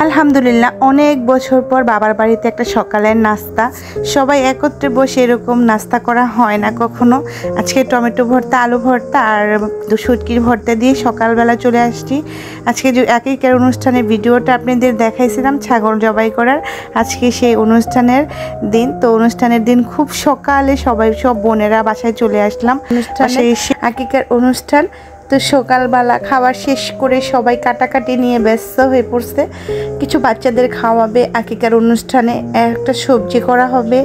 আলহামদুলিল্লাহ অনেক বছর পর বাবার বাড়িতে একটা সকালের নাস্তা, সবাই একত্রে বসে এরকম নাস্তা করা হয় না কখনো। আজকে টমেটো ভর্তা, আলু ভর্তা আর শুটকির ভর্তা দিয়ে সকালবেলা চলে আসছি। আজকে যে আকিকার অনুষ্ঠানের ভিডিওটা আপনাদের দেখাইছিলাম ছাগল জবাই করার, আজকে সেই অনুষ্ঠানের দিন। তো অনুষ্ঠানের দিন খুব সকালে সব বোনেরা বাসায় চলে আসলাম। অনুষ্ঠানে আকিকার অনুষ্ঠান, তো সকালবেলা খাবার শেষ করে সবাই কাটাকাটি নিয়ে ব্যস্ত হয়ে পড়ছে। কিছু বাচ্চাদের খাওয়াবে, আকিকার অনুষ্ঠানে একটা সবজি করা হবে।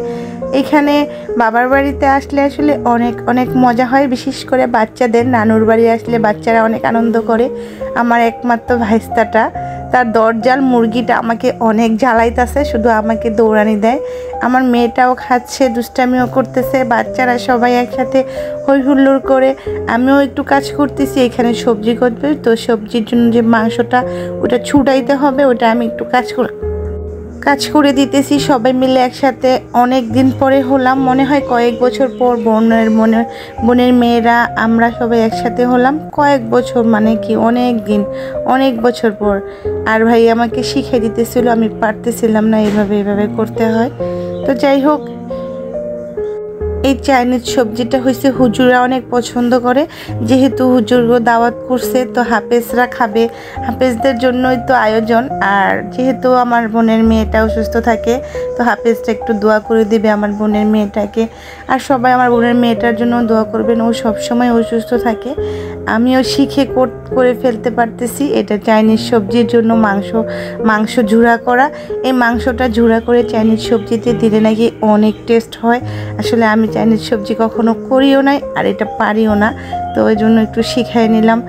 এখানে বাবার বাড়িতে আসলে আসলে অনেক অনেক মজা হয়, বিশেষ করে বাচ্চাদের। নানুর বাড়ি আসলে বাচ্চারা অনেক আনন্দ করে। আমার একমাত্র ভাইস্তাটা, তার দরজাল মুরগিটা আমাকে অনেক জ্বালাইতেছে, শুধু আমাকে দৌড়ানি দেয়। আমার মেয়েটাও খাচ্ছে, দুষ্টামিও করতেছে, বাচ্চারা সবাই একসাথে হই হুল্লোড় করে। আমিও একটু কাজ করতেছি, এখানে সবজি করবে, তো সবজির জন্য যে মাংসটা ওটা ছুটাইতে হবে, ওটা আমি একটু কাজ করে দিতেছি। সবাই মিলে একসাথে অনেক দিন পরে হলাম, মনে হয় কয়েক বছর পর বোনের মেয়েরা আমরা সবাই একসাথে হলাম। কয়েক বছর মানে কি অনেক বছর পর। আর ভাই আমাকে শিখিয়ে দিতেছিল, আমি পারতেছিলাম না, এভাবে করতে হয়। তো যাই হোক, এই চাইনিজ সবজিটা হয়েছে হুজুরা অনেক পছন্দ করে, যেহেতু হুজুরও দাওয়াত করছে, তো হাফেজরা খাবে, হাফেজদের জন্যই তো আয়োজন। আর যেহেতু আমার বোনের মেয়েটা অসুস্থ থাকে, তো হাফেজটা একটু দোয়া করে দিবে আমার বোনের মেয়েটাকে। আর সবাই আমার বোনের মেয়েটার জন্য দোয়া করবেন, ও সবসময় অসুস্থ থাকে। আমিও শিখে করে ফেলতে পারতেছি। এটা চাইনিজ সবজির জন্য মাংস ঝুরা করা। এই মাংসটা ঝুরা করে চাইনিজ সবজিতে দিলে নাকি অনেক টেস্ট হয়। আসলে আমি চাইনিজ সবজি কখনো করিও নাই, আর এটা পারিও না, তো ওই জন্য একটু শিখাই নিলাম।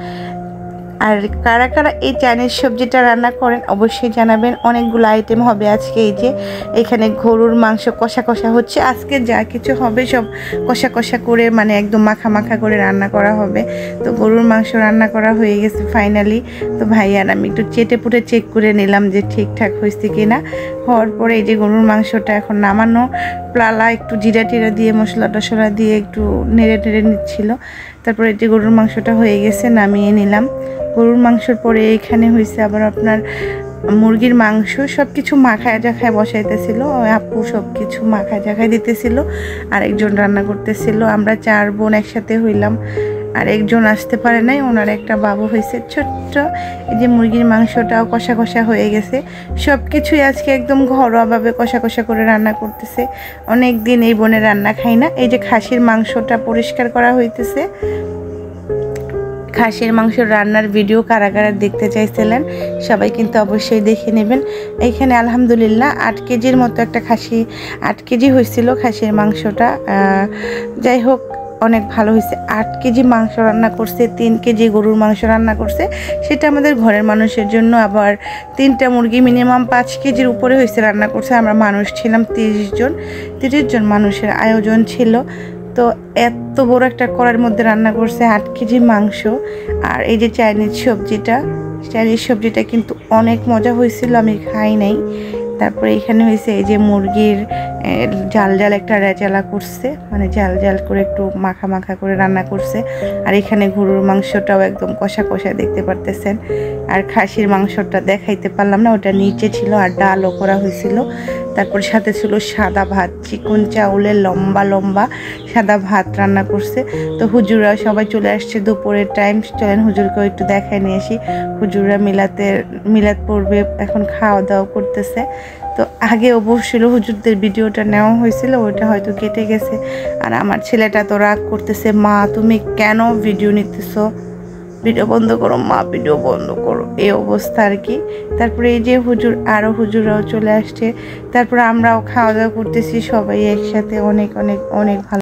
আর কারা কারা এই চাইনিজ সবজিটা রান্না করেন অবশ্যই জানাবেন। অনেকগুলো আইটেম হবে আজকে। এই যে এখানে গরুর মাংস কষা হচ্ছে, আজকে যা কিছু হবে সব কষা করে, মানে একদম মাখা করে রান্না করা হবে। তো গরুর মাংস রান্না করা হয়ে গেছে ফাইনালি। তো ভাইয়ার আমি একটু চেটে চেক করে নিলাম যে ঠিকঠাক হয়েছে কিনা। হওয়ার পরে এই যে গরুর মাংসটা এখন নামানো প্লালা, একটু জিরা টিরা দিয়ে মশলা টশলা দিয়ে একটু নেড়ে নিচ্ছিল। তারপরে এই যে গরুর মাংসটা হয়ে গেছে, নামিয়ে নিলাম। গরুর মাংসর পরে এখানে হয়েছে আবার আপনার মুরগির মাংস, সব কিছু মাখায় বসাইতেছিল আপু, সব কিছু মাখায় দিতেছিল, আর একজন রান্না করতেছিল। আমরা 4 বোন একসাথে হইলাম, আর একজন আসতে পারে নাই, ওনার একটা বাবু হয়েছে ছোট্ট। এই যে মুরগির মাংসটাও কষা হয়ে গেছে। সব কিছুই আজকে একদম ঘরোয়াভাবে কষা করে রান্না করতেছে। অনেক দিন এই বোনের রান্না খাই না। এই যে খাসির মাংসটা পরিষ্কার করা হইতেছে। খাসির মাংসের রান্নার ভিডিও কারা দেখতে চাইছিলেন সবাই কিন্তু অবশ্যই দেখে নেবেন। এইখানে আলহামদুলিল্লাহ 8 কেজির মতো একটা 8 কেজি হয়েছিল খাসির মাংসটা। যাই হোক, অনেক ভালো হয়েছে। 8 কেজি মাংস রান্না করছে, 3 কেজি গরুর মাংস রান্না করছে, সেটা আমাদের ঘরের মানুষের জন্য। আবার 3টা মুরগি মিনিমাম 5 কেজির উপরে হয়েছে রান্না করছে। আমরা মানুষ ছিলাম 30 জন মানুষের আয়োজন ছিল। তো এত বড় একটা কড়াইয়ের মধ্যে রান্না করছে 8 কেজি মাংস। আর এই যে চাইনিজ সবজিটা কিন্তু অনেক মজা হয়েছিল, আমি খাই নাই। তারপরে এখানে হয়েছে এই যে মুরগির জাল একটা রেজালা করছে, মানে জাল করে একটু মাখা করে রান্না করছে। আর এখানে গরুর মাংসটাও একদম কষা দেখতে পারতেছেন। আর খাসির মাংসটা দেখাইতে পারলাম না, ওটা নিচে ছিল। আর ডালও করা হয়েছিল। তারপর সাথে ছিল সাদা ভাত, চিকন চাউলের লম্বা সাদা ভাত রান্না করছে। তো হুজুরা সবাই চলে আসছে দুপুরের টাইম। চলেন হুজুরকেও একটু দেখায় নিয়ে আসি। হুজুরা মিলাদ পড়বে, এখন খাওয়া দাওয়া করতেছে। তো আগে অবশ্যই হুজুরদের ভিডিওটা নেওয়া হয়েছিল, ওইটা হয়তো কেটে গেছে। আর আমার ছেলেটা তো রাগ করতেছে, মা তুমি কেন ভিডিও নিতেছো, ভিডিও বন্ধ করো মা, ভিডিও বন্ধ করো, এই অবস্থা আর কি। তারপরে এই যে হুজুরাও চলে আসছে। তারপরে আমরাও খাওয়া দাওয়া করতেছি সবাই একসাথে, অনেক ভালো।